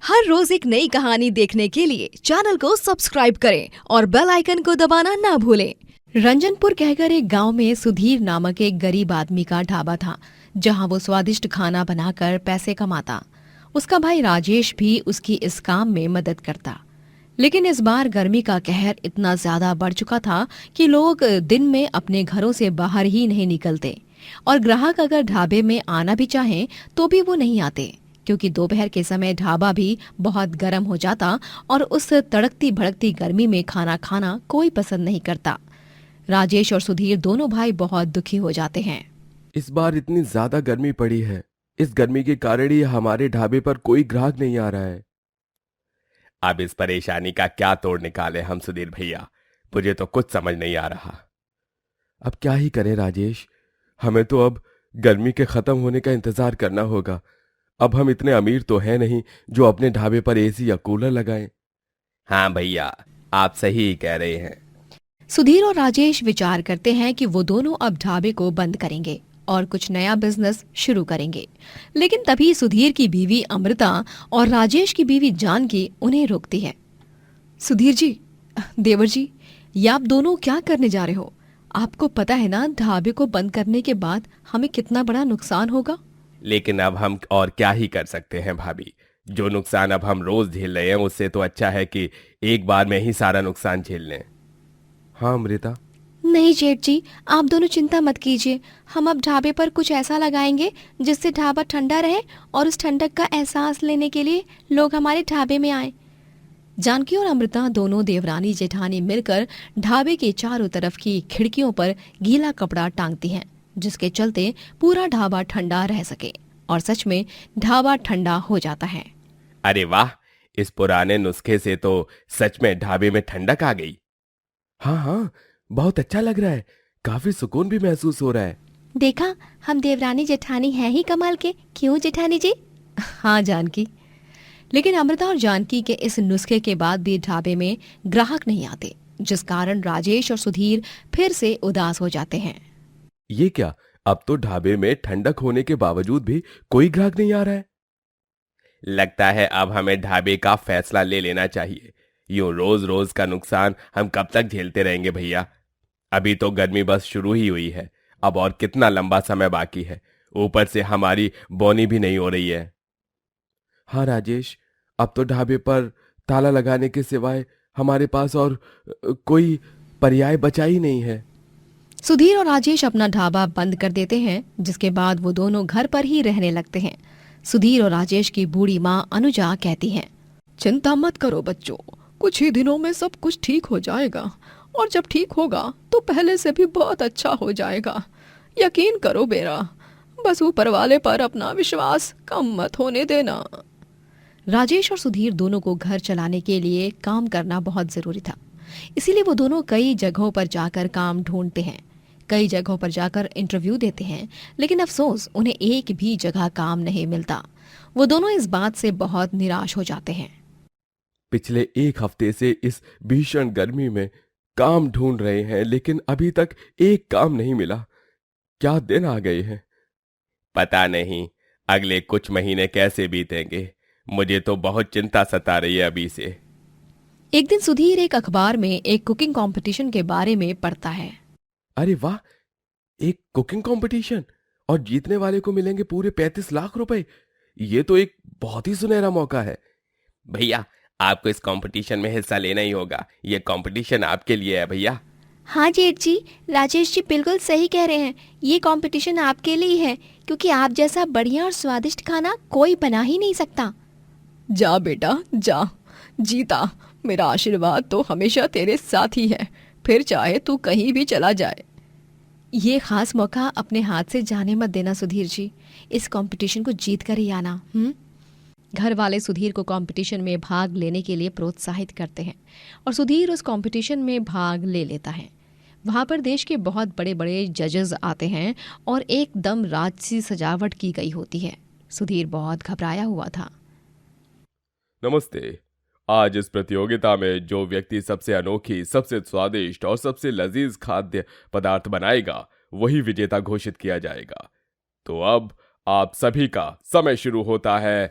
हर रोज एक नई कहानी देखने के लिए चैनल को सब्सक्राइब करें और बेल आइकन को दबाना ना भूलें। रंजनपुर कहकर एक गांव में सुधीर नामक एक गरीब आदमी का ढाबा था, जहां वो स्वादिष्ट खाना बनाकर पैसे कमाता। उसका भाई राजेश भी उसकी इस काम में मदद करता। लेकिन इस बार गर्मी का कहर इतना ज्यादा बढ़ चुका था कि लोग दिन में अपने घरों से बाहर ही नहीं निकलते, और ग्राहक अगर ढाबे में आना भी चाहें तो भी वो नहीं आते, क्योंकि दोपहर के समय ढाबा भी बहुत गर्म हो जाता और उस तड़कती भड़कती गर्मी में खाना खाना कोई पसंद नहीं करता। राजेश और सुधीर दोनों भाई बहुत दुखी हो जाते हैं। इस बार इतनी ज्यादा गर्मी पड़ी है। इस गर्मी के कारण ही हमारे ढाबे पर कोई ग्राहक नहीं आ रहा है। अब इस परेशानी का क्या तोड़ निकाले हम सुधीर भैया, मुझे तो कुछ समझ नहीं आ रहा। अब क्या ही करें राजेश, हमें तो अब गर्मी के खत्म होने का इंतजार करना होगा। अब हम इतने अमीर तो हैं नहीं जो अपने ढाबे पर एसी या कूलर लगाएं। हाँ भैया, आप सही ही कह रहे हैं। सुधीर और राजेश विचार करते हैं कि वो दोनों अब ढाबे को बंद करेंगे और कुछ नया बिजनेस शुरू करेंगे। लेकिन तभी सुधीर की बीवी अमृता और राजेश की बीवी जानकी उन्हें रोकती है। सुधीर जी, देवर जी, ये आप दोनों क्या करने जा रहे हो? आपको पता है ना, ढाबे को बंद करने के बाद हमें कितना बड़ा नुकसान होगा। लेकिन अब हम और क्या ही कर सकते हैं भाभी। जो नुकसान अब हम रोज झेल रहे हैं उससे तो अच्छा है कि एक बार में ही सारा नुकसान झेल लें। हाँ अमृता। नहीं जेठ जी, आप दोनों चिंता मत कीजिए। हम अब ढाबे पर कुछ ऐसा लगाएंगे जिससे ढाबा ठंडा रहे और उस ठंडक का एहसास लेने के लिए लोग हमारे ढाबे में आए। जानकी और अमृता दोनों देवरानी जेठानी मिलकर ढाबे के चारों तरफ की खिड़कियों पर गीला कपड़ा टांगती हैं, जिसके चलते पूरा ढाबा ठंडा रह सके। और सच में ढाबा ठंडा हो जाता है। अरे वाह, इस पुराने नुस्खे से तो सच में ढाबे में ठंडक आ गई। हाँ हाँ, बहुत अच्छा लग रहा है। काफी सुकून भी महसूस हो रहा है। देखा, हम देवरानी जेठानी हैं ही कमाल के, क्यों जेठानी जी? हाँ जानकी। लेकिन अमृता और जानकी के इस नुस्खे के बाद भी ढाबे में ग्राहक नहीं आते, जिस कारण राजेश और सुधीर फिर से उदास हो जाते हैं। ये क्या, अब तो ढाबे में ठंडक होने के बावजूद भी कोई ग्राहक नहीं आ रहा है। लगता है अब हमें ढाबे का फैसला ले लेना चाहिए। यूं रोज रोज का नुकसान हम कब तक झेलते रहेंगे भैया। अभी तो गर्मी बस शुरू ही हुई है, अब और कितना लंबा समय बाकी है। ऊपर से हमारी बोनी भी नहीं हो रही है। हाँ राजेश, अब तो ढाबे पर ताला लगाने के सिवाय हमारे पास और कोई पर्याय बचा ही नहीं है। सुधीर और राजेश अपना ढाबा बंद कर देते हैं, जिसके बाद वो दोनों घर पर ही रहने लगते हैं। सुधीर और राजेश की बूढ़ी माँ अनुजा कहती हैं, चिंता मत करो बच्चों, कुछ ही दिनों में सब कुछ ठीक हो जाएगा, और जब ठीक होगा तो पहले से भी बहुत अच्छा हो जाएगा। यकीन करो बेरा, बस ऊपर वाले पर अपना विश्वास कम मत होने देना। राजेश और सुधीर दोनों को घर चलाने के लिए काम करना बहुत जरूरी था, इसीलिए वो दोनों कई जगहों पर जाकर काम ढूंढते हैं, कई जगहों पर जाकर इंटरव्यू देते हैं। लेकिन अफसोस, उन्हें एक भी जगह काम नहीं मिलता। वो दोनों इस बात से बहुत निराश हो जाते हैं। पिछले एक हफ्ते से इस भीषण गर्मी में काम ढूंढ रहे हैं, लेकिन अभी तक एक काम नहीं मिला। क्या दिन आ गए हैं। पता नहीं अगले कुछ महीने कैसे बीतेंगे। मुझे तो बहुत चिंता सता रही है अभी से। एक दिन सुधीर एक अखबार में एक कुकिंग कंपटीशन के बारे में पढ़ता है। अरे वाह, एक कुकिंग कंपटीशन, और जीतने वाले को मिलेंगे पूरे 35 लाख रुपए। ये तो एक बहुत ही सुनहरा मौका है। भैया, आपको इस कंपटीशन में हिस्सा लेना ही होगा। ये कंपटीशन आपके लिए है भैया। हाँ जेठ जी, राजेश जी बिल्कुल सही कह रहे हैं। ये कंपटीशन आपके लिए है, क्योंकि आप जैसा बढ़िया और स्वादिष्ट खाना कोई बना ही नहीं सकता। जा बेटा जा, जीता। मेरा आशीर्वाद तो हमेशा तेरे साथ ही है, फिर चाहे तू कहीं भी चला जाए। ये खास मौका अपने हाथ से जाने मत देना सुधीर जी। इस कंपटीशन को जीत कर ही आना। घर वाले सुधीर को कंपटीशन में भाग लेने के लिए प्रोत्साहित करते हैं, और सुधीर उस कंपटीशन में भाग ले लेता है। वहाँ पर देश के बहुत बड़े बड़े जजेस आते हैं और एकदम राजसी सजावट की गई होती है। सुधीर बहुत घबराया हुआ था। नमस्ते। आज इस प्रतियोगिता में जो व्यक्ति सबसे अनोखी, सबसे स्वादिष्ट और सबसे लजीज खाद्य पदार्थ बनाएगा वही विजेता घोषित किया जाएगा। तो अब आप सभी का समय शुरू होता है।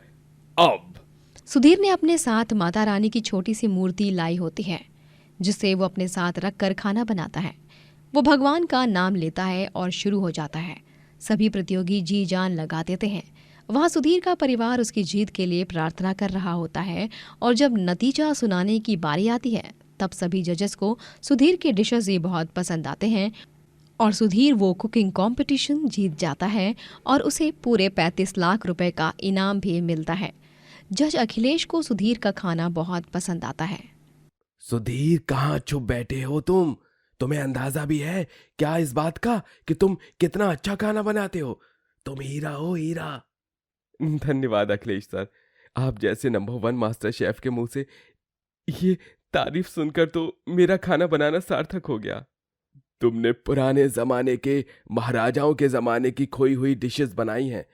अब सुधीर ने अपने साथ माता रानी की छोटी सी मूर्ति लाई होती है, जिसे वो अपने साथ रखकर खाना बनाता है। वो भगवान का नाम लेता है और शुरू हो जाता है। सभी प्रतियोगी जी जान लगा देते हैं। वहाँ सुधीर का परिवार उसकी जीत के लिए प्रार्थना कर रहा होता है और जब नतीजा सुनाने की बारी आती है तब सभी जजेस को सुधीर के डिशेस ही बहुत पसंद आते हैं और सुधीर वो कुकिंग कंपटीशन जीत जाता है और उसे पूरे 35 लाख रुपए का इनाम भी मिलता है। जज अखिलेश को सुधीर का खाना बहुत पसंद आता है। सुधीर, कहाँ चुप बैठे हो तुम? तुम्हें अंदाजा भी है क्या इस बात का कि तुम कितना अच्छा खाना बनाते हो? तुम हीरा हो, हीरा। धन्यवाद अखिलेश सर। आप जैसे नंबर 1 मास्टर शेफ के मुंह से ये तारीफ सुनकर तो मेरा खाना बनाना सार्थक हो गया। तुमने पुराने जमाने के महाराजाओं के जमाने की खोई हुई डिशेस बनाई हैं।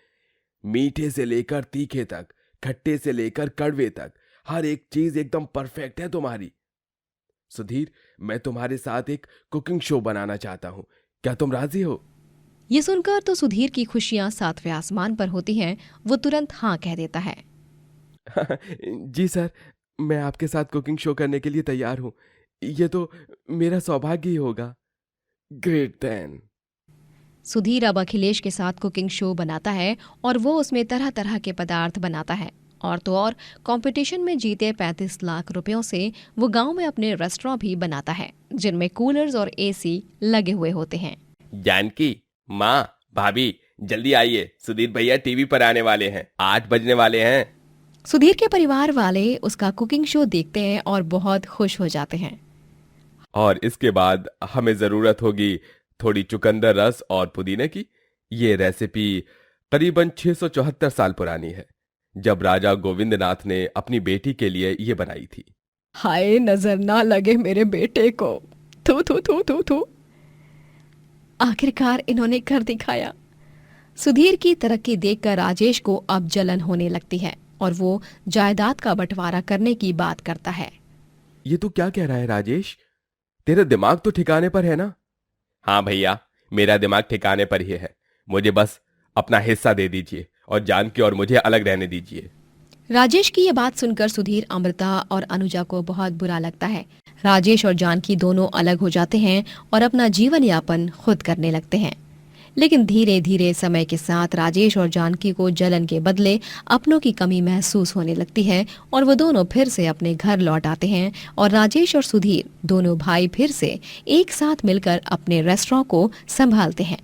मीठे से लेकर तीखे तक, खट्टे से लेकर कड़वे तक, हर एक चीज एकदम परफेक्ट है तुम्हारी। सुधीर, मैं तुम्हारे साथ एक कुकिंग शो बनाना चाहता हूँ। क्या तुम राजी हो? ये सुनकर तो सुधीर की खुशियां 7वें आसमान पर होती हैं। वो तुरंत हाँ कह देता है। जी सर, मैं आपके साथ कुकिंग शो करने के लिए तैयार हूँ। ये तो मेरा सौभाग्य ही होगा। Great then. सुधीर अब अखिलेश के साथ कुकिंग शो बनाता है और वो उसमें तरह तरह के पदार्थ बनाता है। और तो और कंपटीशन में जीते 35 लाख रुपयों से वो गांव में अपने रेस्टोरेंट भी बनाता है, जिनमें कूलर्स और एसी लगे हुए होते हैं। जानकी, माँ, भाभी, जल्दी आइए, सुधीर भैया टीवी पर आने वाले हैं, 8 बजने वाले हैं। सुधीर के परिवार वाले उसका कुकिंग शो देखते हैं और बहुत खुश हो जाते हैं। और इसके बाद हमें जरूरत होगी थोड़ी चुकंदर रस और पुदीने की। ये रेसिपी करीबन 674 साल पुरानी है, जब राजा गोविंदनाथ ने अपनी बेटी के लिए ये बनाई थी। हाय, नजर ना लगे मेरे बेटे को। थू थू थू थू थू। आखिरकार इन्होंने कर दिखाया। सुधीर की तरक्की देखकर राजेश को अब जलन होने लगती है और वो जायदाद का बंटवारा करने की बात करता है। ये तू क्या कह रहा है राजेश? तेरा दिमाग तो ठिकाने पर है ना? हाँ भैया, मेरा दिमाग ठिकाने पर ही है। मुझे बस अपना हिस्सा दे दीजिए और जानकी और मुझे अलग रहने दीजिए। राजेश की ये बात सुनकर सुधीर, अमृता और अनुजा को बहुत बुरा लगता है। राजेश और जानकी दोनों अलग हो जाते हैं और अपना जीवन यापन खुद करने लगते हैं। लेकिन धीरे धीरे समय के साथ राजेश और जानकी को जलन के बदले अपनों की कमी महसूस होने लगती है और वो दोनों फिर से अपने घर लौट आते हैं और राजेश और सुधीर दोनों भाई फिर से एक साथ मिलकर अपने रेस्टोरेंट को संभालते हैं।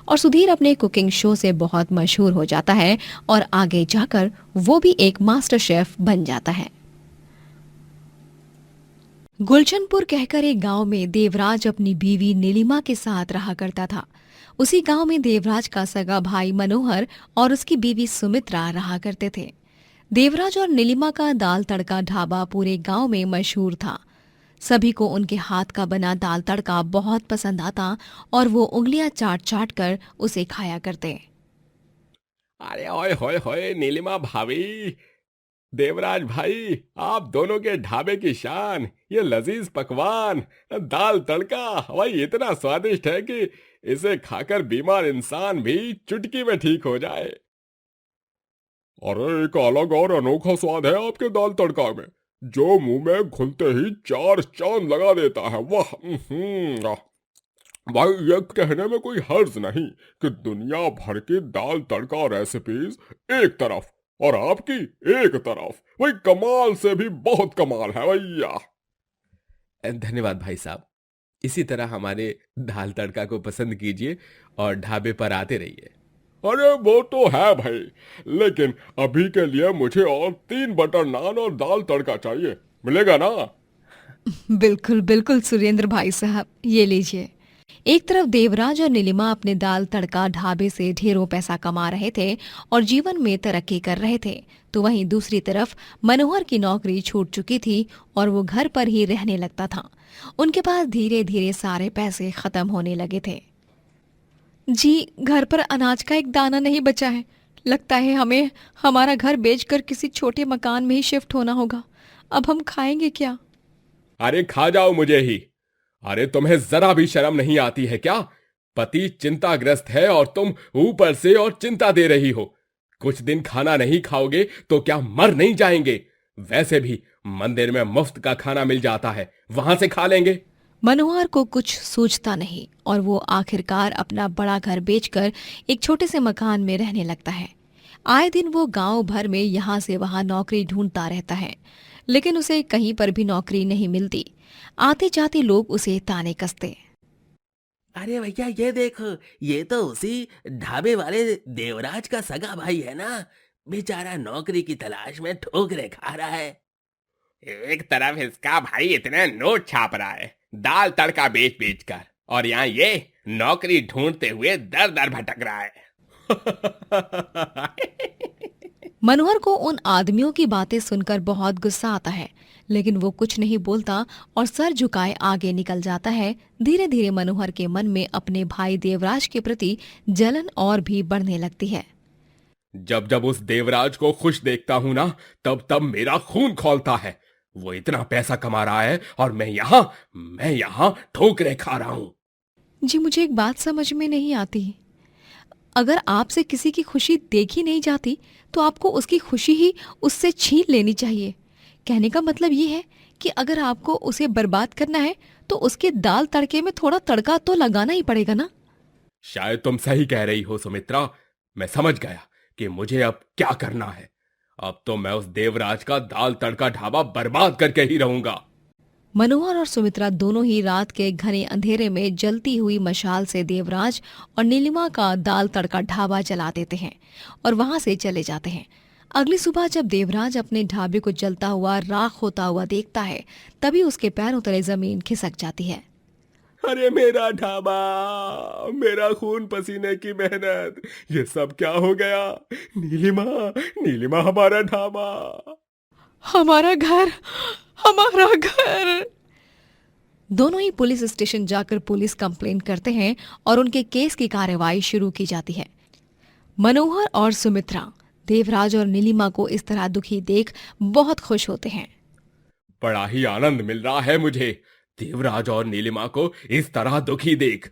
और सुधीर अपने कुकिंग शो से बहुत मशहूर हो जाता है और आगे जाकर वो भी एक मास्टर शेफ बन जाता है। गुलशनपुर कहकर एक गांव में देवराज अपनी बीवी नीलिमा के साथ रहा करता था। उसी गांव में देवराज का सगा भाई मनोहर और उसकी बीवी सुमित्रा रहा करते थे। देवराज और नीलिमा का दाल तड़का ढाबा पूरे गांव में मशहूर था। सभी को उनके हाथ का बना दाल तड़का बहुत पसंद आता और वो उंगलियां चाट चाट कर उसे खाया करते। अरे ओए होए होए, नीलिमा भाभी, देवराज भाई, आप दोनों के ढाबे की शान, ये लजीज पकवान दाल तड़का भाई इतना स्वादिष्ट है कि इसे खाकर बीमार इंसान भी चुटकी में ठीक हो जाए। अरे एक अलग और अनोखा स्वाद है आपके दाल तड़का में, जो मुंह में घुलते ही 4 चांद लगा देता है। वाह! भाई, ये कहने में कोई हर्ज नहीं कि दुनिया भर की दाल तड़का रेसिपीज एक तरफ और आपकी एक तरफ, भाई कमाल से भी बहुत कमाल है भैया। धन्यवाद भाई साहब। इसी तरह हमारे दाल तड़का को पसंद कीजिए और ढाबे पर आते रहिए। अरे वो तो है भाई, लेकिन अभी के लिए मुझे और 3 बटर नान और दाल तड़का चाहिए, मिलेगा ना? बिल्कुल बिल्कुल सुरेंद्र भाई साहब, ये लीजिए। एक तरफ देवराज और नीलिमा अपने दाल तड़का ढाबे से ढेरों पैसा कमा रहे थे और जीवन में तरक्की कर रहे थे, तो वहीं दूसरी तरफ मनोहर की नौकरी छूट चुकी थी और वो घर पर ही रहने लगता था। उनके पास धीरे धीरे सारे पैसे खत्म होने लगे थे। जी, घर पर अनाज का एक दाना नहीं बचा है। लगता है हमें हमारा घर बेचकर किसी छोटे मकान में ही शिफ्ट होना होगा। अब हम खाएंगे क्या? अरे खा जाओ मुझे ही। अरे तुम्हें जरा भी शर्म नहीं आती है क्या? पति चिंताग्रस्त है और तुम ऊपर से और चिंता दे रही हो। कुछ दिन खाना नहीं खाओगे तो क्या मर नहीं जाएंगे? वैसे भी मंदिर में मुफ्त का खाना मिल जाता है, वहां से खा लेंगे। मनोहर को कुछ सूझता नहीं और वो आखिरकार अपना बड़ा घर बेचकर एक छोटे से मकान में रहने लगता है। आए दिन वो गांव भर में यहाँ से वहां नौकरी ढूंढता रहता है, लेकिन उसे कहीं पर भी नौकरी नहीं मिलती। आते जाते लोग उसे ताने कसते। अरे भैया ये देखो, ये तो उसी ढाबे वाले देवराज का सगा भाई है ना। बेचारा नौकरी की तलाश में ठोकरे खा रहा है। एक तरफ इसका भाई इतने नोट छाप रहा है दाल तड़का बेच बेच कर, और यहाँ ये नौकरी ढूंढते हुए दर दर भटक रहा है। मनोहर को उन आदमियों की बातें सुनकर बहुत गुस्सा आता है, लेकिन वो कुछ नहीं बोलता और सर झुकाए आगे निकल जाता है। धीरे धीरे मनोहर के मन में अपने भाई देवराज के प्रति जलन और भी बढ़ने लगती है। जब जब उस देवराज को खुश देखता हूं ना, तब तब मेरा खून खौलता है। वो इतना पैसा कमा रहा है और मैं यहाँ ठोकरे खा रहा हूँ। जी, मुझे एक बात समझ में नहीं आती। अगर आपसे किसी की खुशी देखी नहीं जाती तो आपको उसकी खुशी ही उससे छीन लेनी चाहिए। कहने का मतलब ये है कि अगर आपको उसे बर्बाद करना है तो उसके दाल तड़के में थोड़ा तड़का तो लगाना ही पड़ेगा ना। शायद तुम सही कह रही हो सुमित्रा। मैं समझ गया कि मुझे अब क्या करना है। अब तो मैं उस देवराज का दाल तड़का ढाबा बर्बाद करके ही रहूंगा। मनोहर और सुमित्रा दोनों ही रात के घने अंधेरे में जलती हुई मशाल से देवराज और नीलिमा का दाल तड़का ढाबा जला देते हैं और वहां से चले जाते हैं। अगली सुबह जब देवराज अपने ढाबे को जलता हुआ राख होता हुआ देखता है, तभी उसके पैरों तले जमीन खिसक जाती है। अरे मेरा ढाबा, मेरा खून पसीने की मेहनत, ये सब क्या हो गया? नीलिमा हमारा ढाबा, हमारा घर, हमारा घर। दोनों ही पुलिस स्टेशन जाकर पुलिस कंप्लेंट करते हैं और उनके केस की कार्रवाई शुरू की जाती है। मनोहर और सुमित्रा देवराज और नीलिमा को इस तरह दुखी देख बहुत खुश होते हैं। बड़ा ही आनंद मिल रहा है मुझे देवराज और नीलिमा को इस तरह दुखी देख।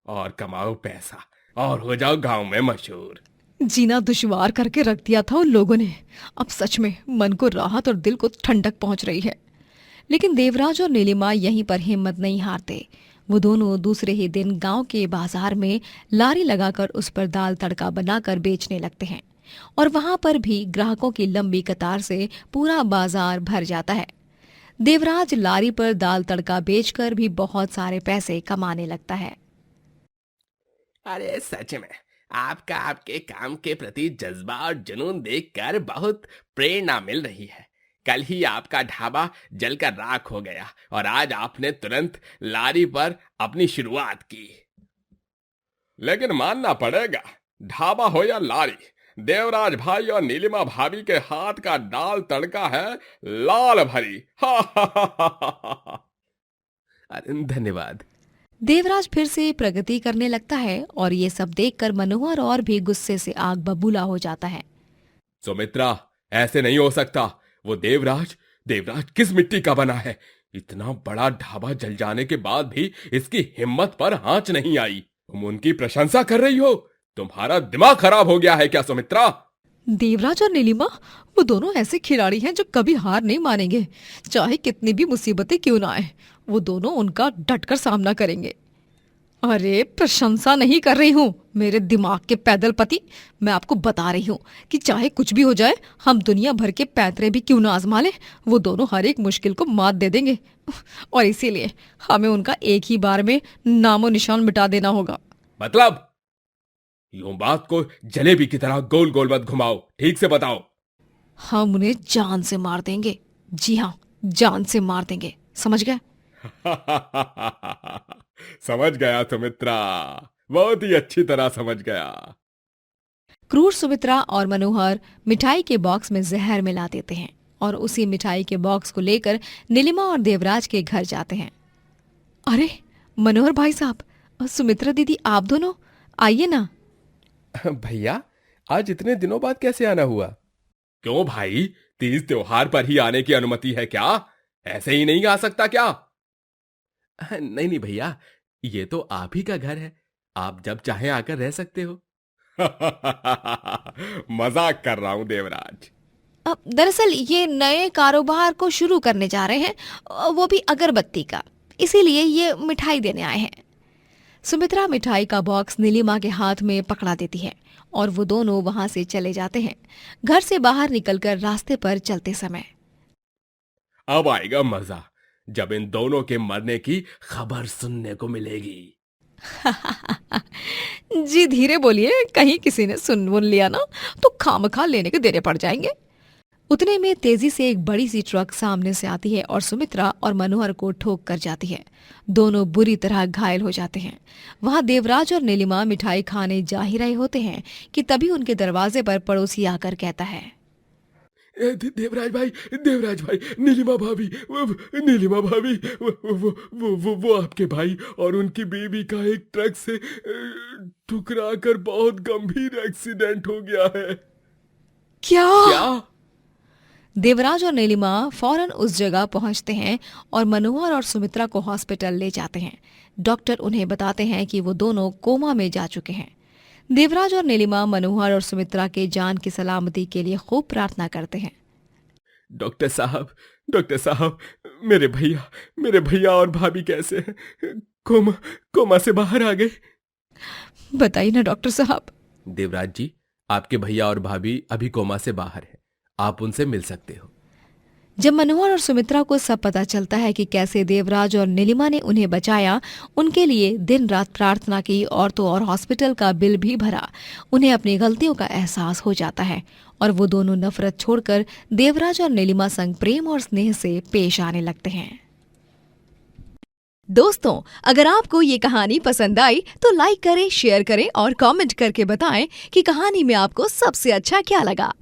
और कमाओ पैसा और हो जाओ गांव में मशहूर। जीना दुश्वार करके रख दिया था उन लोगों ने। अब सच में मन को राहत और दिल को ठंडक पहुंच रही है। लेकिन देवराज और नीलिमा यहीं पर हिम्मत नहीं हारते। वो दोनों दूसरे ही दिन गांव के बाजार में लारी लगाकर उस पर दाल तड़का बनाकर बेचने लगते हैं और वहां पर भी ग्राहकों की लंबी कतार से पूरा बाजार भर जाता है। देवराज लारी पर दाल तड़का बेचकर भी बहुत सारे पैसे कमाने लगता है। अरे सच में आपका आपके काम के प्रति जज्बा और जुनून देखकर बहुत प्रेरणा मिल रही है। कल ही आपका ढाबा जलकर राख हो गया और आज आपने तुरंत लारी पर अपनी शुरुआत की। लेकिन मानना पड़ेगा, ढाबा हो या लारी, देवराज भाई और नीलिमा भाभी के हाथ का दाल तड़का है लाल भरी। अरे धन्यवाद। देवराज फिर से प्रगति करने लगता है और ये सब देखकर मनोहर और भी गुस्से से आग बबूला हो जाता है। सुमित्रा, ऐसे नहीं हो सकता। वो देवराज किस मिट्टी का बना है? इतना बड़ा ढाबा जल जाने के बाद भी इसकी हिम्मत पर आंच नहीं आई। तुम उनकी प्रशंसा कर रही हो? तुम्हारा दिमाग खराब हो गया है क्या सुमित्रा? देवराज और नीलिमा वो दोनों ऐसे खिलाड़ी हैं जो कभी हार नहीं मानेंगे, चाहे कितनी भी मुसीबतें क्यों ना आए। वो दोनों उनका डटकर सामना करेंगे। अरे प्रशंसा नहीं कर रही हूँ मेरे दिमाग के पैदल पति। मैं आपको बता रही हूँ कि चाहे कुछ भी हो जाए, हम दुनिया भर के पैतरे भी क्यों ना आजमा लें, वो दोनों हर एक मुश्किल को मात दे देंगे। और इसीलिए हमें उनका एक ही बार में नामो निशान मिटा देना होगा। मतलब यूं बात को जलेबी की तरह गोल गोल मत घुमाओ, ठीक से बताओ। हम उन्हें जान से मार देंगे। जी हाँ, जान से मार देंगे, समझ गए? समझ गया सुमित्रा, बहुत ही अच्छी तरह समझ गया। क्रूर सुमित्रा और मनोहर मिठाई के बॉक्स में जहर मिला देते हैं और उसी मिठाई के बॉक्स को लेकर नीलिमा और देवराज के घर जाते हैं। अरे मनोहर भाई साहब, सुमित्रा दीदी, आप दोनों आइए ना। भैया, आज इतने दिनों बाद कैसे आना हुआ? क्यों भाई, तीज त्योहार पर ही आने की अनुमति है क्या? ऐसे ही नहीं आ सकता क्या? नहीं भैया, ये तो आप ही का घर है, आप जब चाहे आकर रह सकते हो। मजाक कर रहा हूं देवराज। दरअसल ये नए कारोबार को शुरू करने जा रहे हैं, वो भी अगरबत्ती का, इसीलिए ये मिठाई देने आए हैं। सुमित्रा मिठाई का बॉक्स नीलिमा के हाथ में पकड़ा देती है और वो दोनों वहां से चले जाते हैं। घर से बाहर निकलकर रास्ते पर चलते समय अब आएगा मजा जब इन दोनों के मरने की खबर सुनने को मिलेगी। जी धीरे बोलिए, कहीं किसी ने सुन लिया ना तो खामखा लेने के देने पड़ जाएंगे। उतने में तेजी से एक बड़ी सी ट्रक सामने से आती है और सुमित्रा और मनोहर को ठोक कर जाती है। दोनों बुरी तरह घायल हो जाते हैं। वहां देवराज और नीलिमा मिठाई खाने जा ही रहे होते हैं कि तभी उनके दरवाजे पर पड़ोसी आकर कहता है, देवराज भाई, नीलिमा भाभी, नीलिमा भाभी, वो आपके भाई और उनकी बीवी का एक ट्रक से ठुकरा कर बहुत गंभीर एक्सीडेंट हो गया है। क्या? देवराज और नीलिमा फौरन उस जगह पहुंचते हैं और मनोहर और सुमित्रा को हॉस्पिटल ले जाते हैं। डॉक्टर उन्हें बताते हैं कि वो दोनों कोमा में जा चुके हैं। देवराज और नीलिमा मनोहर और सुमित्रा के जान की सलामती के लिए खूब प्रार्थना करते हैं। डॉक्टर साहब, मेरे भैया और भाभी कैसे हैं? कोमा से बाहर आ गए। बताइए ना डॉक्टर साहब। देवराज जी, आपके भैया और भाभी अभी कोमा से बाहर हैं, आप उनसे मिल सकते हो। जब मनोहर और सुमित्रा को सब पता चलता है कि कैसे देवराज और नीलिमा ने उन्हें बचाया, उनके लिए दिन रात प्रार्थना की और तो और हॉस्पिटल का बिल भी भरा, उन्हें अपनी गलतियों का एहसास हो जाता है और वो दोनों नफरत छोड़कर देवराज और नीलिमा संग प्रेम और स्नेह से पेश आने लगते हैं। दोस्तों, अगर आपको ये कहानी पसंद आई तो लाइक करें, शेयर करें और कमेंट करके बताएं कि कहानी में आपको सबसे अच्छा क्या लगा।